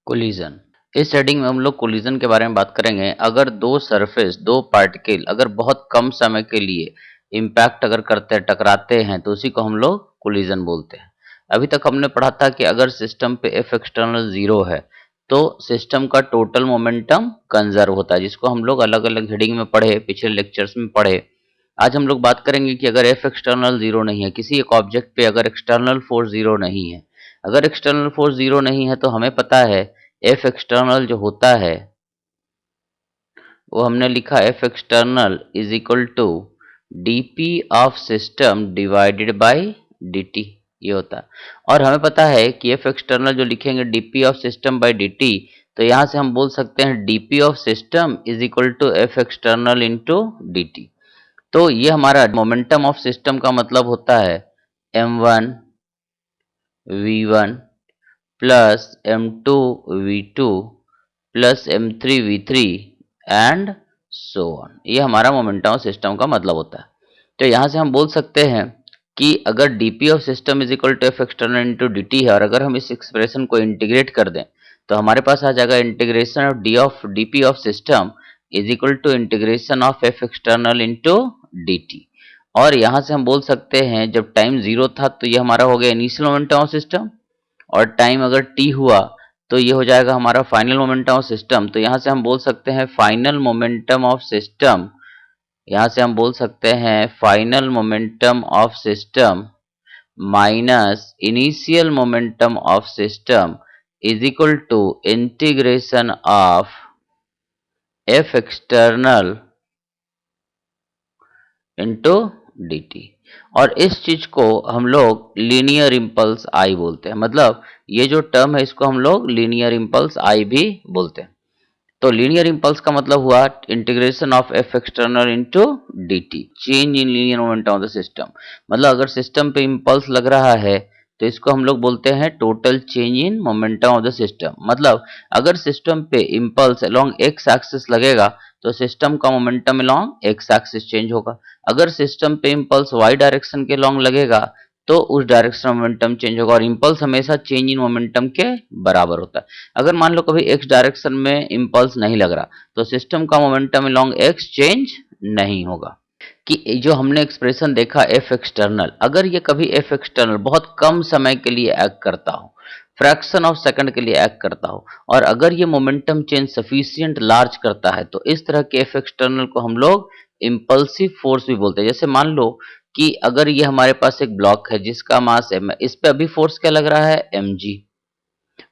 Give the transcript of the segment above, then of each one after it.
Collision. इस heading में हम लोग कोलिजन के बारे में बात करेंगे। अगर दो सरफेस, दो पार्टिकल अगर बहुत कम समय के लिए इम्पैक्ट अगर करते हैं, टकराते हैं, तो उसी को हम लोग कोलिजन बोलते हैं। अभी तक हमने पढ़ा था कि अगर सिस्टम पे एफ एक्सटर्नल 0 है तो सिस्टम का टोटल मोमेंटम कंजर्व होता है, जिसको हम लोग अलग अलग हेडिंग में पढ़े, पिछले लेक्चर्स में पढ़े। आज हम लोग बात करेंगे कि अगर एफ एक्सटर्नल 0 नहीं है, किसी एक ऑब्जेक्ट पे अगर एक्सटर्नल फोर्स 0 नहीं है, अगर एक्सटर्नल फोर्स 0 नहीं है तो हमें पता है एफ एक्सटर्नल जो होता है वो हमने लिखा F external is equal to D P of system divided by D T, ये होता है। और हमें पता है कि एफ एक्सटर्नल जो लिखेंगे D P of system by D T, तो यहां से हम बोल सकते हैं D P of system is equal to F external into D T. तो ये हमारा मोमेंटम ऑफ सिस्टम का मतलब होता है m1 v1 plus m2 v2 plus m3 v3 and so on. ये हमारा मोमेंटम ऑफ सिस्टम का मतलब होता है। तो यहाँ से हम बोल सकते हैं कि अगर dp of system is equal to F external into D T है, और अगर हम इस एक्सप्रेशन को इंटीग्रेट कर दें तो हमारे पास आ जाएगा integration of dp of system is equal to integration of F external into D T. और यहाँ से हम बोल सकते हैं जब टाइम 0 था तो ये हमारा हो गया इनिशियल मोमेंटम ऑफ सिस्टम, और टाइम अगर t हुआ तो ये हो जाएगा हमारा फाइनल मोमेंटम ऑफ सिस्टम। तो यहाँ से हम बोल सकते हैं फाइनल मोमेंटम ऑफ सिस्टम, यहाँ से हम बोल सकते हैं final momentum of system minus initial momentum of system is equal to integration of F external into D T. और इस चीज को हम लोग लीनियर इम्पल्स आई बोलते हैं। मतलब ये जो टर्म है इसको हम लोग लीनियर इम्पल्स आई भी बोलते हैं। तो लीनियर इम्पल्स का मतलब हुआ integration of F external into D T, change in linear momentum of the system. मतलब अगर सिस्टम पे इम्पल्स लग रहा है तो इसको हम लोग बोलते हैं total change in momentum of the system. मतलब अगर सिस्टम पे इम्पल्स अलोंग एक्स एक्सिस लगेगा तो सिस्टम का momentum along x axis change होगा। अगर सिस्टम पे इम्पल्स वाई डायरेक्शन के अलोंग लगेगा तो उस डायरेक्शन में मोमेंटम चेंज होगा, और इम्पल्स हमेशा चेंज इन मोमेंटम के बराबर होता है। अगर मान लो कभी एक्स डायरेक्शन में इम्पल्स नहीं लग रहा तो सिस्टम का मोमेंटम अलोंग एक्स चेंज नहीं होगा। कि जो हमने एक्सप्रेशन देखा एफ एक्सटर्नल, अगर ये कभी एफ एक्सटर्नल बहुत कम समय के लिए एक्ट करता हो, फ्रैक्शन ऑफ सेकंड के लिए एक्ट करता हो, और अगर ये मोमेंटम चेंज सफिशिएंट लार्ज करता है तो इस तरह के एफ एक्सटर्नल को हम लोग इम्पल्सिव फोर्स भी बोलते हैं। जैसे मान लो कि अगर ये हमारे पास एक ब्लॉक है जिसका मास m है, इस पे अभी फोर्स क्या लग रहा है mg,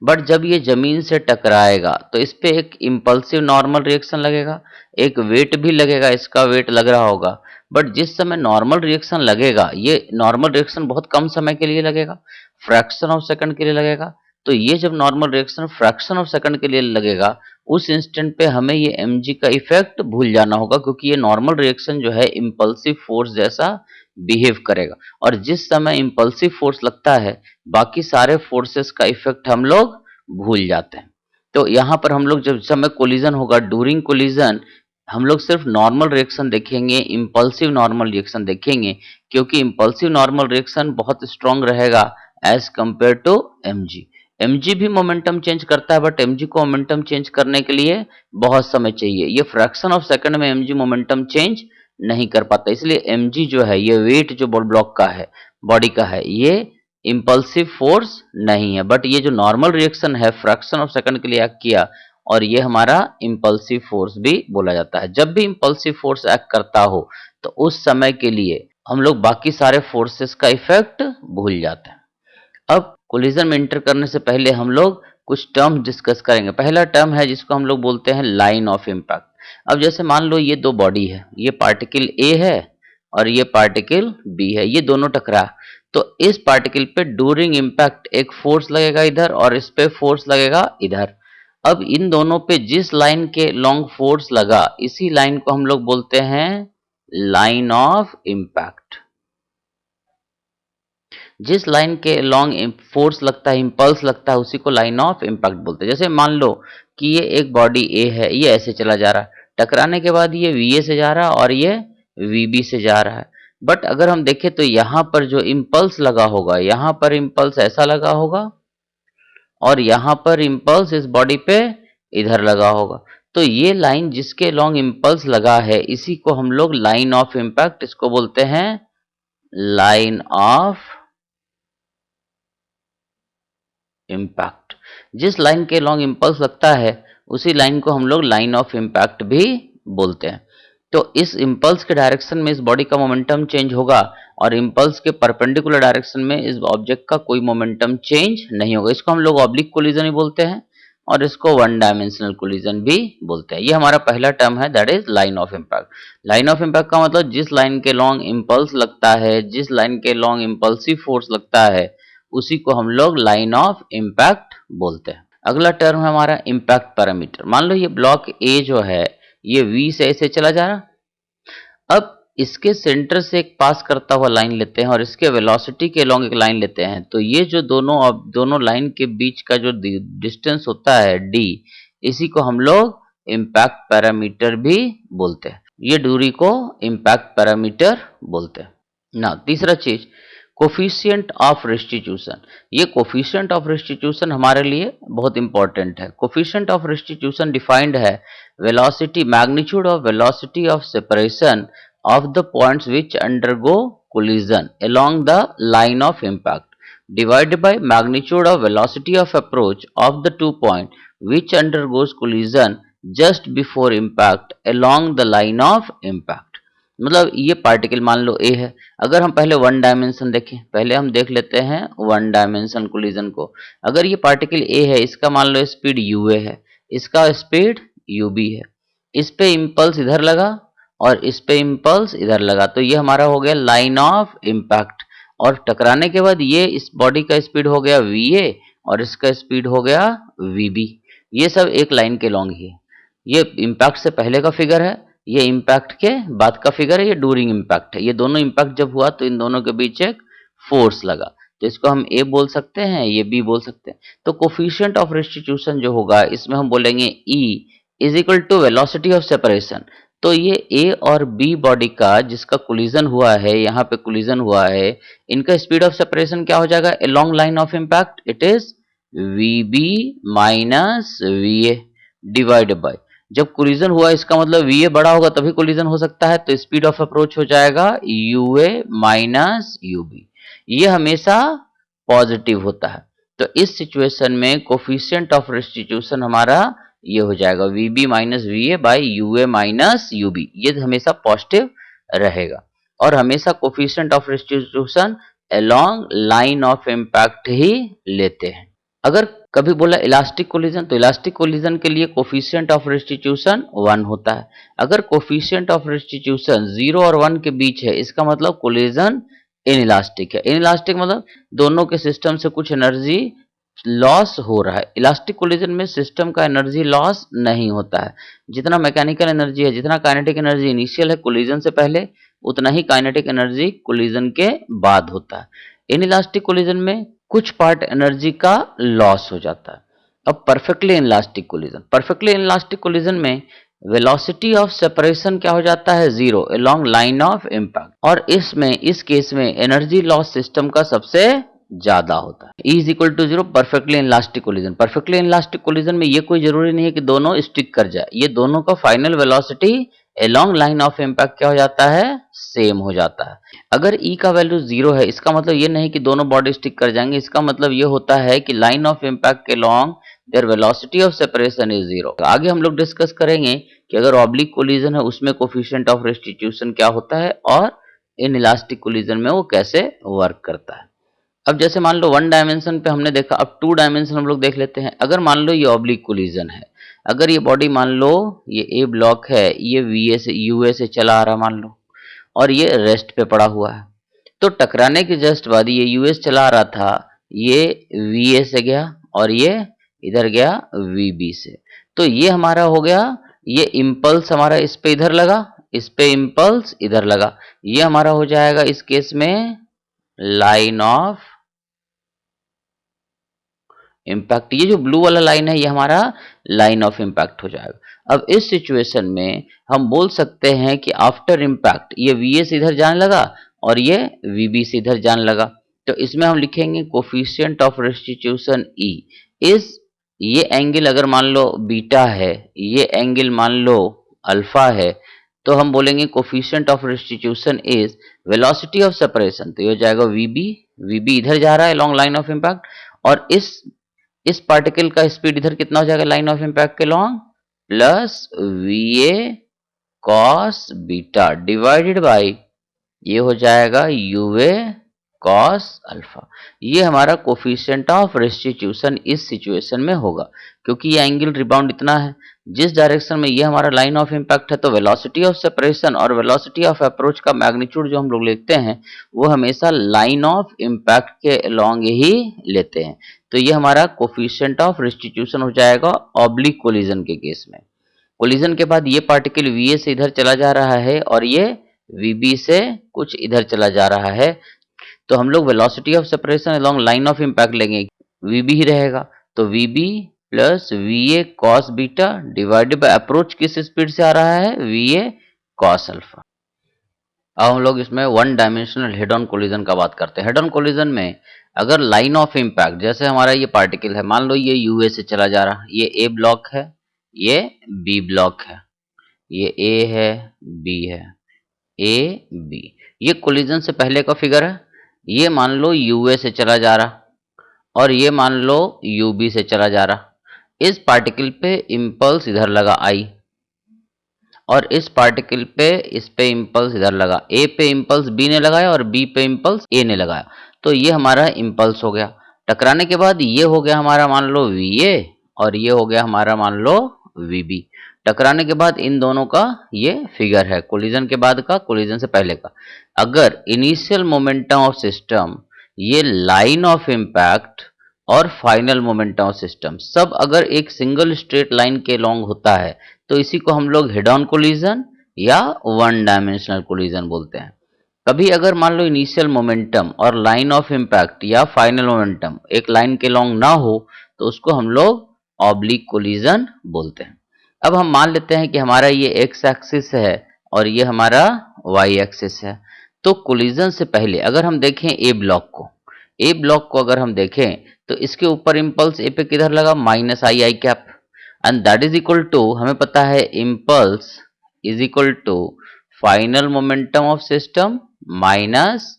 बट जब ये जमीन से टकराएगा तो इस पे एक इम्पल्सिव नॉर्मल रिएक्शन लगेगा, एक वेट भी लगेगा, इसका वेट लग रहा होगा। बट जिस समय नॉर्मल रिएक्शन लगेगा, ये नॉर्मल रिएक्शन बहुत कम समय के लिए लगेगा, फ्रैक्शन ऑफ सेकंड के लिए लगेगा। तो ये जब normal reaction fraction of second के लिए लगेगा उस इंस्टेंट पे हमें ये mg का इफेक्ट भूल जाना होगा, क्योंकि ये नॉर्मल रिएक्शन जो है इम्पल्सिव फोर्स जैसा बिहेव करेगा। और जिस समय इम्पल्सिव फोर्स लगता है बाकी सारे फोर्सेस का इफेक्ट हम लोग भूल जाते हैं। तो यहाँ पर हम लोग जब समय कोलिजन होगा, ड्यूरिंग कोलिजन हम लोग सिर्फ नॉर्मल रिएक्शन देखेंगे, इम्पल्सिव नॉर्मल रिएक्शन देखेंगे, क्योंकि इम्पल्सिव नॉर्मल रिएक्शन बहुत स्ट्रांग रहेगा as compare to mg। mg भी मोमेंटम चेंज करता है, बट mg को मोमेंटम चेंज करने के लिए बहुत समय चाहिए। ये फ्रैक्शन ऑफ सेकंड में mg मोमेंटम चेंज नहीं कर पाता, इसलिए mg जो है ये वेट जो ब्लॉक का है, बॉडी का है, ये इम्पल्सिव फोर्स नहीं है। बट ये जो नॉर्मल रिएक्शन है फ्रैक्शन ऑफ सेकंड के लिए एक्ट किया, और ये हमारा इम्पल्सिव फोर्स भी बोला जाता है। जब भी इम्पल्सिव फोर्स एक्ट करता हो तो उस समय के लिए हम लोग बाकी सारे फोर्सेस का इफेक्ट भूल जाते हैं। अब कोलिजन में एंटर करने से पहले हम लोग कुछ टर्म डिस्कस करेंगे। पहला टर्म है जिसको हम लोग बोलते हैं लाइन ऑफ इम्पैक्ट। अब जैसे मान लो ये दो बॉडी है, ये पार्टिकल ए है और ये पार्टिकल बी है, ये दोनों टकरा, तो इस पार्टिकल पे ड्यूरिंग इम्पैक्ट एक फोर्स लगेगा इधर और इस पे फोर्स लगेगा इधर। अब इन दोनों पे जिस लाइन के लॉन्ग फोर्स लगा इसी लाइन को हम लोग बोलते हैं लाइन ऑफ इम्पैक्ट। जिस लाइन के लॉन्ग फोर्स लगता है, इंपल्स लगता है, उसी को लाइन ऑफ इम्पैक्ट बोलते हैं। जैसे मान लो कि ये एक बॉडी ए है, ये ऐसे चला जा रहा है, टकराने के बाद ये वी ए से जा रहा है और ये वी बी से जा रहा है। बट अगर हम देखें तो यहाँ पर जो इम्पल्स लगा होगा, यहाँ पर इम्पल्स ऐसा लगा होगा और यहां पर इंपल्स इस बॉडी पे इधर लगा होगा। तो ये लाइन जिसके लॉन्ग इंपल्स लगा है इसी को हम लोग लाइन ऑफ इंपैक्ट, इसको बोलते हैं लाइन ऑफ इंपैक्ट। जिस लाइन के लॉन्ग इंपल्स लगता है उसी लाइन को हम लोग लाइन ऑफ इंपैक्ट भी बोलते हैं। तो इस इंपल्स के डायरेक्शन में इस बॉडी का मोमेंटम चेंज होगा और इंपल्स के परपेंडिकुलर डायरेक्शन में इस ऑब्जेक्ट का कोई मोमेंटम चेंज नहीं होगा। इसको हम लोग ऑब्लिक कोलिजन ही बोलते हैं और इसको वन डायमेंशनल कोलिजन भी बोलते हैं। ये हमारा पहला टर्म है, that is line of impact. Line of impact का मतलब जिस लाइन के लॉन्ग इंपल्स लगता है, जिस लाइन के लॉन्ग इंपल्सिव फोर्स लगता है उसी को हम लोग लाइन ऑफ इंपैक्ट बोलते हैं। अगला टर्म है हमारा इंपैक्ट पैरामीटर। मान लो ये ब्लॉक ए जो है ये V से ऐसे चला जा रहा, अब इसके सेंटर से एक पास करता हुआ लाइन लेते हैं और इसके वेलोसिटी के लॉन्ग एक लाइन लेते हैं। तो ये जो दोनों लाइन के बीच का जो डिस्टेंस होता है d, इसी को हम लोग इंपैक्ट पैरामीटर भी बोलते हैं। ये दूरी को इंपैक्ट पैरामीटर बोलते हैं ना। तीसरा चीज कोफिशिएंट ऑफ रेस्टिट्यूशन। ये कोफिशिएंट ऑफ रेस्टिट्यूशन हमारे लिए बहुत इंपॉर्टेंट है। कोफिशिएंट ऑफ रेस्टिट्यूशन डिफाइंड है velocity, magnitude of velocity of separation of the points which undergo collision along the line of impact divided by magnitude of velocity of approach of the 2 point which undergoes collision just before impact along the line of impact। मतलब ये particle मान लो A है, अगर हम पहले one dimension देखें, पहले हम देख लेते हैं वन डायमेंशन कोलिजन को। अगर ये पार्टिकल A है, इसका मान लो स्पीड UA है, इसका स्पीड UB है, इस पे इंपल्स इधर लगा और इस पे इंपल्स इधर लगा, तो ये हमारा हो गया लाइन ऑफ इंपैक्ट। और टकराने के बाद ये इस बॉडी का स्पीड हो गया VA और इसका स्पीड हो गया VB। ये सब एक लाइन के लॉन्ग ही है। ये इंपैक्ट से पहले का फिगर है, ये इंपैक्ट के बाद का फिगर है, ये ड्यूरिंग इंपैक्ट है। ये दोनों इंपैक्ट जब हुआ तो इन दोनों के बीच एक फोर्स लगा, तो इसको हम A बोल सकते हैं, ये B बोल सकते हैं। तो कोफिशिएंट ऑफ रेस्टिट्यूशन जो होगा इसमें हम बोलेंगे E is equal to velocity of separation. तो ये A और B बॉडी का जिसका कोलिजन हुआ है, यहाँ पे कोलिजन हुआ है, इनका स्पीड ऑफ सेपरेशन क्या हो जाएगा along line of impact, it is VB minus VA divided by, जब कोलिजन हुआ इसका मतलब VA बड़ा होगा तभी कोलिजन हो सकता है, तो स्पीड ऑफ अप्रोच हो जाएगा UA माइनस UB। ये हमेशा पॉजिटिव होता है। तो इस सिचुएशन में कोफिशिएंट ऑफ रेस्टिट्यूशन हमारा ये हो जाएगा VB minus VA by UA minus UB। ये हमेशा पॉजिटिव रहेगा और हमेशा coefficient of restitution along line of impact ही लेते हैं। अगर कभी बोला इलास्टिक कोलिजन, तो इलास्टिक कोलिजन के लिए कोफिशिएंट ऑफ रेस्टिट्यूशन 1 होता है। अगर कोफिशिएंट ऑफ रेस्टिट्यूशन 0 और 1 के बीच है, इसका मतलब कोलिजन इनइलास्टिक है। इनइलास्टिक मतलब दोनों के सिस्टम से कुछ एनर्जी लॉस हो रहा है। इलास्टिक कोलिजन में सिस्टम का एनर्जी लॉस नहीं होता है। जितना मैकेनिकल एनर्जी है, जितना काइनेटिक एनर्जी इनिशियल है कोलिजन से पहले, उतना ही काइनेटिक एनर्जी कोलिजन के बाद होता है। इनइलास्टिक कोलिजन में कुछ पार्ट एनर्जी का लॉस हो जाता है। अब perfectly inelastic collision, perfectly inelastic collision में वेलोसिटी ऑफ सेपरेशन क्या हो जाता है 0 अलोंग लाइन ऑफ इंपैक्ट, और इस केस में एनर्जी लॉस सिस्टम का सबसे ज्यादा होता है। E is equal to 0 perfectly inelastic collision. Perfectly inelastic collision में ये कोई जरूरी नहीं है कि दोनों स्टिक कर जाए, ये दोनों का final velocity along line of impact क्या हो जाता है सेम हो जाता है। अगर E का वैल्यू 0 है, इसका मतलब ये नहीं कि दोनों बॉडी स्टिक कर जाएंगे, इसका मतलब ये होता है कि लाइन ऑफ इंपैक्ट के long there velocity of separation is 0। आगे हम लोग डिस्कस करेंगे कि अगर ऑब्लिक कोलिजन है उसमें कोफिशिएंट ऑफ रेस्टिट्यूशन क्या होता है और इनइलास्टिक कोलिजन में वो कैसे वर्क करता है। अब जैसे मान लो वन डायमेंशन पे हमने देखा, अब टू डायमेंशन हम लोग देख लेते हैं। अगर मान लो ये ऑब्लिक कोलिजन है, अगर ये बॉडी मान लो ये A ब्लॉक है, ये VA से UA से चला आ रहा मान लो, और ये रेस्ट पे पड़ा हुआ है, तो टकराने के जस्ट बाद ये US चला आ रहा था, ये VA से गया और ये इधर गया VB से, तो ये हमारा हो गया, ये इम्पल्स हमारा इस पे इधर लगा, इस पे इम्पल्स इधर लगा, ये हमारा हो जाएगा इस केस में लाइन ऑफ इंपैक्ट। ये जो ब्लू वाला लाइन है ये हमारा लाइन ऑफ इंपैक्ट हो जाएगा। अब इस सिचुएशन में हम बोल सकते हैं कि आफ्टर इंपैक्ट ये VA से इधर जाने लगा और ये VB से इधर जाने लगा, तो इसमें हम लिखेंगे कोफिशिएंट ऑफ रेस्टिट्यूशन E इस ये एंगल अगर मान लो बीटा है, ये एंगल मान लो अल्फा है, तो हम बोलेंगे coefficient of restitution is velocity of separation. तो ये हो जाएगा वीबी, वीबी इधर जा रहा है लॉन्ग लाइन ऑफ इम्पैक्ट, और इस पार्टिकल का स्पीड इधर कितना हो जाएगा लाइन ऑफ इम्पैक्ट के long, plus V A cos beta divided by ये हो जाएगा यूए कॉस अल्फा। ये हमारा कोफिशिएंट ऑफ रेस्टिट्यूशन इस सिचुएशन में होगा, क्योंकि ये एंगल रिबाउंड इतना है, जिस डायरेक्शन में ये हमारा लाइन ऑफ इम्पैक्ट है, तो वेलोसिटी ऑफ सेपरेशन और वेलोसिटी ऑफ अप्रोच का मैग्नीट्यूड जो हम लोग लेते हैं वो हमेशा लाइन ऑफ इम्पैक्ट के अलोंग ही लेते हैं। तो ये हमारा कोफिशिएंट ऑफ रेस्टिट्यूशन हो जाएगा ऑब्लिक कोलिजन के केस में। कोलिजन के बाद ये पार्टिकल वीए से इधर चला जा रहा है और ये वीबी से कुछ इधर चला जा रहा है, तो हम लोग velocity of separation along line of impact लेंगे, वीबी ही रहेगा। तो VB plus VA cos beta divided by approach किस स्पीड से आ रहा है, वीए कॉस अल्फा। अब हम लोग इसमें one dimensional head on collision का बात करते हैं। हेड ऑन कोलिजन में अगर लाइन ऑफ इम्पैक्ट, जैसे हमारा ये पार्टिकल है, मान लो ये यूए से चला जा रहा है, ये ए ब्लॉक है, ये बी ब्लॉक है, ये ए है, बी है, ए बी, ये कोलिजन से पहले का फिगर है। ये मान लो यूए से चला जा रहा और ये मान लो यूबी से चला जा रहा। इस पार्टिकल पे इम्पल्स इधर लगा आई, और इस पार्टिकल पे इस पे इम्पल्स इधर लगा, ए पे इम्पल्स बी ने लगाया और बी पे इम्पल्स ए ने लगाया, तो ये हमारा इम्पल्स हो गया। टकराने के बाद ये हो गया हमारा मान लो वी ए और ये हो गया हमारा मान लो वी बी। टकराने के बाद इन दोनों का ये फिगर है, कोलिजन के बाद का, कोलिजन से पहले का। अगर इनिशियल मोमेंटम ऑफ सिस्टम, ये लाइन ऑफ इम्पैक्ट और फाइनल मोमेंटम ऑफ सिस्टम सब अगर एक सिंगल स्ट्रेट लाइन के लॉन्ग होता है, तो इसी को हम लोग हेड ऑन कोलिजन या वन डायमेंशनल कोलिजन बोलते हैं। कभी अगर मान लो इनिशियल मोमेंटम और लाइन ऑफ इम्पैक्ट या फाइनल मोमेंटम एक लाइन के लॉन्ग ना हो, तो उसको हम लोग ऑब्लिक कोलिजन बोलते हैं। अब हम मान लेते हैं कि हमारा ये एक्स एक्सिस है और ये हमारा वाई एक्सिस है, तो कोलिजन से पहले अगर हम देखें ए ब्लॉक को अगर हम देखें तो इसके ऊपर इम्पल्स ए पे किधर लगा, minus I I cap, and that is equal to, हमें पता है impulse is equal to final momentum of system minus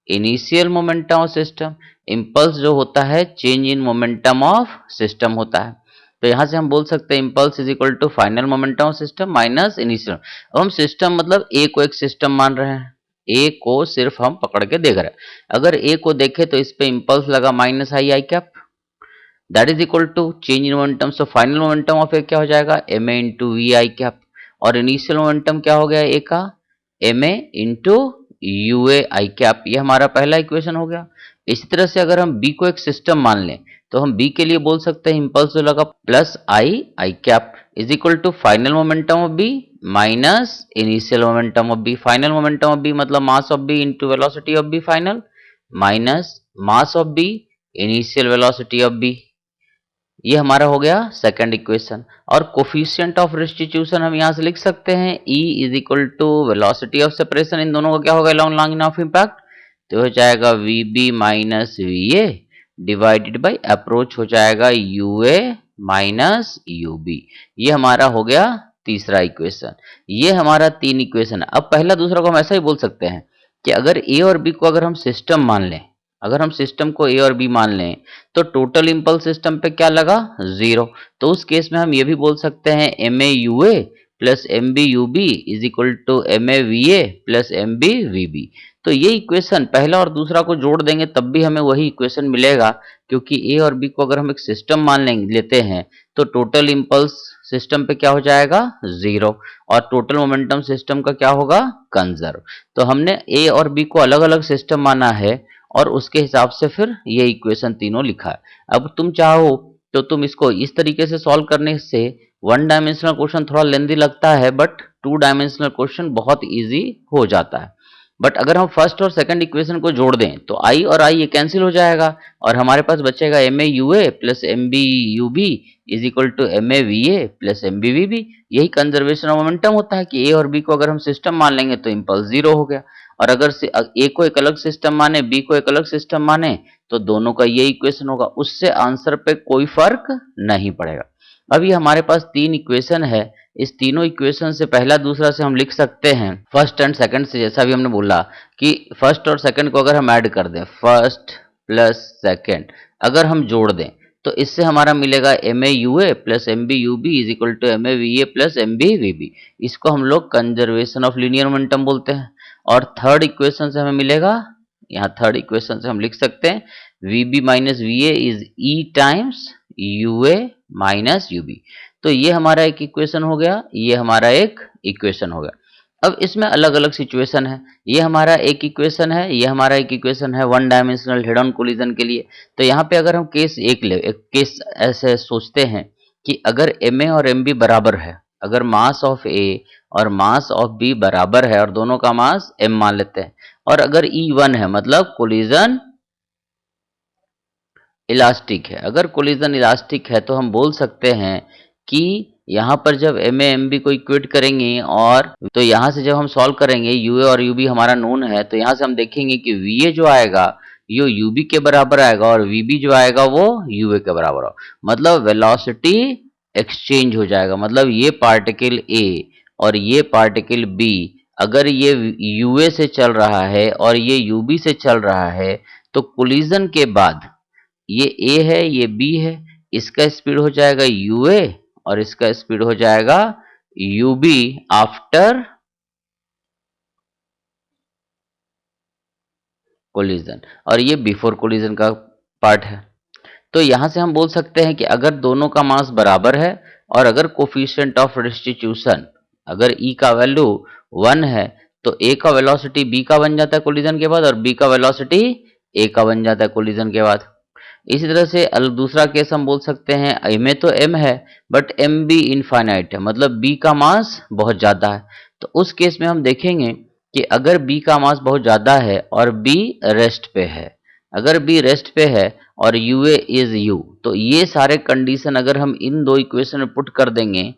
initial momentum of system. Impulse जो होता है change in momentum of system होता है, तो यहां से हम बोल सकते हैं impulse is equal to final momentum of system minus initial. अब हम सिस्टम मतलब ए को एक सिस्टम मान रहे हैं, ए को सिर्फ हम पकड़ के देख रहे हैं। अगर ए को देखें तो इस पे इम्पल्स लगा minus I I cap, that is equal to change in momentum, so final momentum of A क्या हो जाएगा, M A into V I cap, और इनिशियल मोमेंटम क्या हो गया ए का, M A into U A I cap. ये हमारा पहला इक्वेशन हो गया। इसी तरह से अगर हम बी को एक सिस्टम मान लें, तो हम बी के लिए बोल सकते हैं इम्पल्स जो लगा plus I I cap is equal to final momentum of B minus initial momentum of B. Final momentum of B मतलब mass of B into velocity of B final minus mass of B initial velocity of B. ये हमारा हो गया second equation. और coefficient of restitution हम यहां से लिख सकते हैं E is equal to velocity of separation, इन दोनों का क्या होगा लॉन्ग लाइन ऑफ इम्पैक्ट, तो हो जाएगा VB minus VA divided by approach हो जाएगा UA माइनस UB। ये हमारा हो गया तीसरा इक्वेशन। ये हमारा तीन इक्वेशन है। अब पहला दूसरा को हम ऐसा ही बोल सकते हैं कि अगर A और B को अगर हम सिस्टम मान लें, अगर हम सिस्टम को ए और बी मान लें, तो टोटल इम्पल्स सिस्टम पे क्या लगा, जीरो। तो उस केस में हम ये भी बोल सकते हैं M A U A plus M B U B is equal to M A V A plus M B V B. तो ये इक्वेशन पहला और दूसरा को जोड़ देंगे तब भी हमें वही इक्वेशन मिलेगा, क्योंकि ए और बी को अगर हम एक सिस्टम मान लेते हैं तो टोटल इम्पल्स सिस्टम पे क्या हो जाएगा, जीरो, और टोटल मोमेंटम सिस्टम का क्या होगा, कंजर्व। तो हमने ए और बी को अलग अलग सिस्टम माना है और उसके हिसाब से फिर ये इक्वेशन तीनों लिखा है। अब तुम चाहो तो तुम इसको इस तरीके से सॉल्व करने से वन डायमेंशनल क्वेश्चन थोड़ा लेंदी लगता है, बट टू डायमेंशनल क्वेश्चन बहुत इजी हो जाता है। बट अगर हम फर्स्ट और सेकंड इक्वेशन को जोड़ दें तो आई और आई ये कैंसिल हो जाएगा और हमारे पास बचेगा M A U A plus M B U B is equal to M A V A plus M B V B. यही कंजर्वेशन ऑफ मोमेंटम होता है कि ए और बी को अगर हम सिस्टम मान लेंगे तो इम्पल्स जीरो हो गया। और अगर ए को एक अलग सिस्टम माने, बी को एक अलग सिस्टम माने, तो दोनों का ये इक्वेशन होगा, उससे आंसर पे कोई फर्क नहीं पड़ेगा। अब ये हमारे पास 3 इक्वेशन है, इस तीनों इक्वेशन से पहला दूसरा से हम लिख सकते हैं फर्स्ट एंड सेकंड से, जैसा भी हमने बोला कि फर्स्ट और सेकंड को अगर हम ऐड कर दें, फर्स्ट प्लस सेकंड अगर हम जोड़ दें, तो इससे हमारा मिलेगा MAUA प्लस MBUB is equal to MAVA plus MBVB। इसको हम लोग कंजर्वेशन ऑफ लीनियर मोमेंटम बोलते हैं। और थर्ड इक्वेशन से हमें मिलेगा, यहाँ थर्ड इक्वेशन से हम लिख सकते हैं VB minus VA is E times UA minus UB। तो ये हमारा एक इक्वेशन हो गया, ये हमारा एक इक्वेशन हो गया। अब इसमें अलग अलग सिचुएशन है, ये हमारा एक इक्वेशन है, ये हमारा एक इक्वेशन है one dimensional head on collision के लिए। तो यहाँ पे अगर हम केस एक केस ऐसे सोचते हैं कि अगर MA और MB बराबर है, अगर मास ऑफ A और मास ऑफ B बराबर है और दोनों का मास M मान लेते हैं, और अगर E1 है मतलब कोलिजन इलास्टिक है, अगर कोलिजन इलास्टिक है तो हम बोल सकते हैं कि यहाँ पर जब MA MB को इक्वेट करेंगे और तो यहाँ से जब हम सॉल्व करेंगे UA और UB हमारा नोन है, तो यहाँ से हम देखेंगे कि VA जो आएगा ये UB के बराबर आएगा और VB जो आएगा वो UA के बराबर होगा। मतलब वेलोसिटी एक्सचेंज हो जाएगा, मतलब ये पार्टिकल A और ये पार्टिकल B अगर ये UA से चल रहा है और ये UB से चल रहा है, तो कोलिजन के बाद ये A है ये B है, इसका स्पीड हो जाएगा UA और इसका स्पीड हो जाएगा UB आफ्टर कोलिजन, और ये बिफोर कोलिजन का पार्ट है। तो यहां से हम बोल सकते हैं कि अगर दोनों का मास बराबर है और अगर कोफिशिएंट ऑफ रेस्टिट्यूशन अगर E का वैल्यू 1 है, तो A का वेलोसिटी B का बन जाता है कोलिजन के बाद और B का वेलोसिटी A का बन जाता है कोलिजन के बाद। इसी तरह से दूसरा केस हम बोल सकते हैं M तो M है बट MB इनफाइनाइट है, मतलब B का मास बहुत ज्यादा है। तो उस केस में हम देखेंगे कि अगर B का मास बहुत ज्यादा है और B रेस्ट पे है, अगर B रेस्ट पे है और UA इज U, तो ये सारे कंडीशन अगर हम इन दो इक्वेशन में पुट कर देंगे,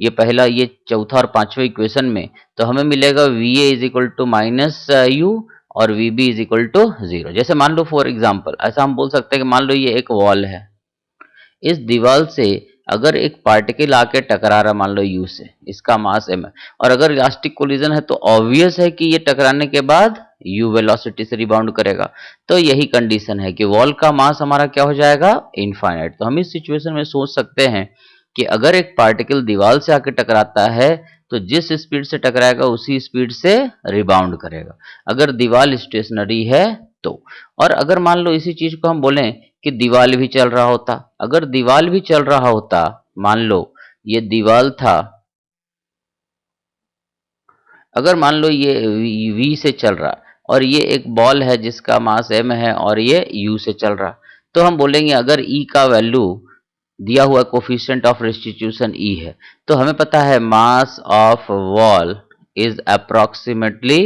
ये पहला ये चौथा और पांचवा इक्वेशन में, तो हमें मिलेगा VA is equal to minus U और VB इज इक्वल टू 0। जैसे मान लो फॉर एग्जाम्पल ऐसा हम बोल सकते हैं कि मान लो ये एक वॉल है, इस दीवार से अगर एक पार्टिकल आके टकरा रहा मान लो U से, इसका मास M है, और अगर इलास्टिक कोलिजन है तो ऑब्वियस है कि ये टकराने के बाद U वेलोसिटी से रिबाउंड करेगा। तो यही कंडीशन है कि वॉल का मास हमारा क्या हो जाएगा, इनफाइनाइट। तो हम इस सिचुएशन में सोच सकते हैं कि अगर एक पार्टिकल दीवार से आके टकराता है तो जिस स्पीड से टकराएगा उसी स्पीड से रिबाउंड करेगा, अगर दीवार स्टेशनरी है तो। और अगर मान लो इसी चीज को हम बोलें कि दीवार भी चल रहा होता, अगर दीवार भी चल रहा होता, मान लो ये दीवार था, अगर मान लो ये V से चल रहा और ये एक बॉल है जिसका मास M है और ये U से चल रहा, तो हम बोलेंगे अगर E का वैल्यू दिया हुआ कोफिशिएंट ऑफ रेस्टिट्यूशन E है, तो हमें पता है mass of wall is approximately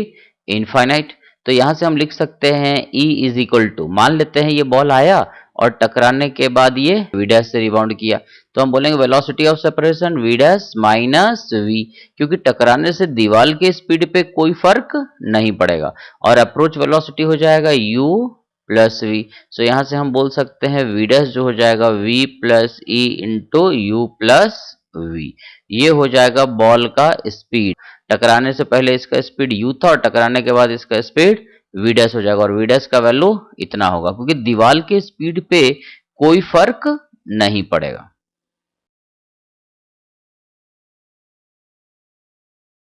infinite. तो यहां से हम लिख सकते हैं E इज इक्वल टू, मान लेते हैं ये बॉल आया और टकराने के बाद ये V डैश से रिबाउंड किया, तो हम बोलेंगे velocity of separation V dash minus V, क्योंकि टकराने से दीवार के स्पीड पे कोई फर्क नहीं पड़ेगा, और अप्रोच वेलोसिटी हो जाएगा U प्लस V। सो यहां से हम बोल सकते हैं V डैश जो हो जाएगा V plus E into U plus V। ये हो जाएगा बॉल का स्पीड, टकराने से पहले इसका स्पीड U था और टकराने के बाद इसका स्पीड V डैश हो जाएगा, और V डैश का वैल्यू इतना होगा क्योंकि दीवार के स्पीड पे कोई फर्क नहीं पड़ेगा।